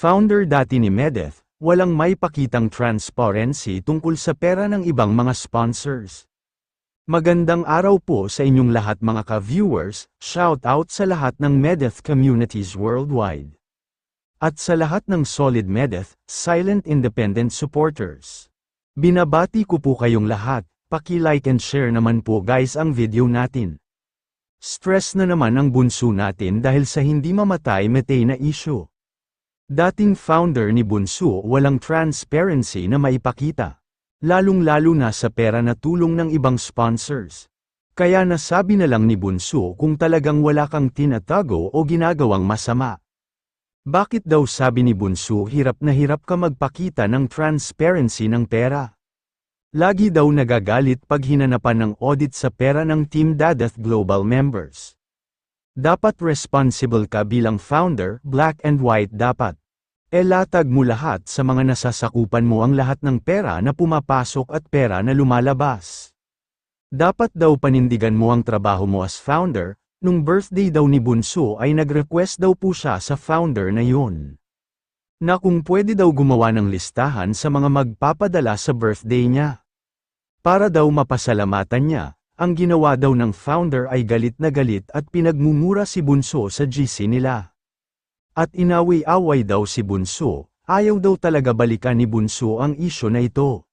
Founder dati ni Medeth, walang may pakitang transparency tungkol sa pera ng ibang mga sponsors. Magandang araw po sa inyong lahat mga ka-viewers, shout out sa lahat ng Medeth communities worldwide. At sa lahat ng solid Medeth, silent independent supporters. Binabati ko po kayong lahat, paki-like and share naman po guys ang video natin. Stress na naman ang bunso natin dahil sa hindi mamatay-matay na issue. Dating founder ni Bunso walang transparency na maipakita. Lalong-lalo na sa pera na tulong ng ibang sponsors. Kaya nasabi na lang ni Bunso kung talagang wala kang tinatago o ginagawang masama. Bakit daw sabi ni Bunso hirap na hirap ka magpakita ng transparency ng pera? Lagi daw nagagalit pag hinanapan ng audit sa pera ng Team Dadeth Global members. Dapat responsible ka bilang founder, black and white dapat. Latag mo lahat sa mga nasasakupan mo ang lahat ng pera na pumapasok at pera na lumalabas. Dapat daw panindigan mo ang trabaho mo as founder, nung birthday daw ni Bunso ay nag-request daw po siya sa founder na yun. Na kung pwede daw gumawa ng listahan sa mga magpapadala sa birthday niya. Para daw mapasalamatan niya, ang ginawa daw ng founder ay galit na galit at pinagmumura si Bunso sa GC nila. At inaway-away daw si Bunso, ayaw daw talaga balikan ni Bunso ang isyo na ito.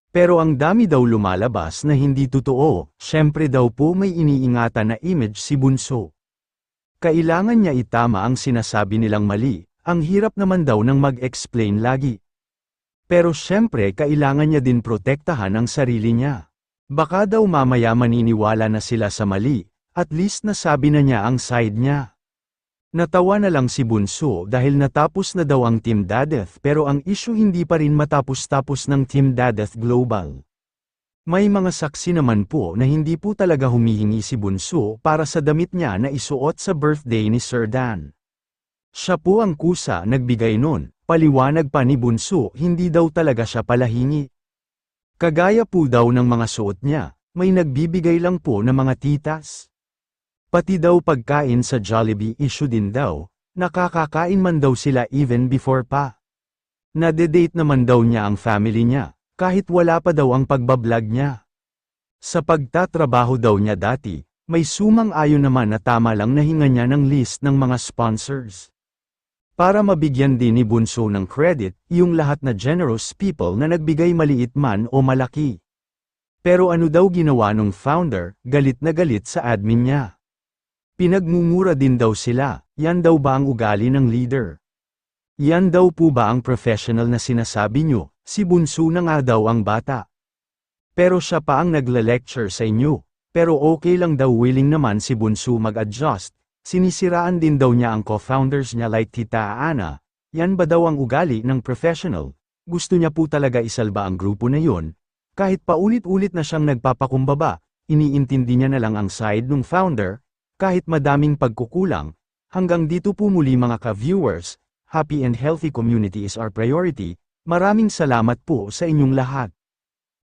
Pero ang dami daw lumalabas na hindi totoo, syempre daw po may iniingatan na image si Bunso. Kailangan niya itama ang sinasabi nilang mali, ang hirap naman daw ng mag-explain lagi. Pero syempre kailangan niya din protektahan ang sarili niya. Baka daw mamaya maniniwala na sila sa mali, at least nasabi na niya ang side niya. Natawa na lang si Bunso dahil natapos na daw ang Team Dadeth pero ang issue hindi pa rin matapos-tapos ng Team Dadeth Global. May mga saksi naman po na hindi po talaga humihingi si Bunso para sa damit niya na isuot sa birthday ni Sir Dan. Siya po ang kusa nagbigay nun, paliwanag pa ni Bunso hindi daw talaga siya palahingi. Kagaya po daw ng mga suot niya, may nagbibigay lang po ng mga titas. Pati daw pagkain sa Jollibee issue din daw, nakakakain man daw sila even before pa. Nade-date naman daw niya ang family niya, kahit wala pa daw ang pagbablog niya. Sa pagtatrabaho daw niya dati, may sumang-ayon naman na tama lang nahinga niya ng list ng mga sponsors. Para mabigyan din ni Bunso ng credit, yung lahat na generous people na nagbigay maliit man o malaki. Pero ano daw ginawa nung founder, galit na galit sa admin niya. Pinagmumura din daw sila, yan daw ba ang ugali ng leader? Yan daw po ba ang professional na sinasabi nyo, si Bunso na nga daw ang bata. Pero siya pa ang nagle-lecture sa inyo, pero okay lang daw willing naman si Bunso mag-adjust, sinisiraan din daw niya ang co-founders niya like Tita Ana, yan ba daw ang ugali ng professional? Gusto niya po talaga isalba ang grupo na yun, kahit paulit-ulit na siyang nagpapakumbaba, iniintindi niya na lang ang side ng founder, kahit madaming pagkukulang. Hanggang dito po muli mga ka-viewers, happy and healthy community is our priority. Maraming salamat po sa inyong lahat.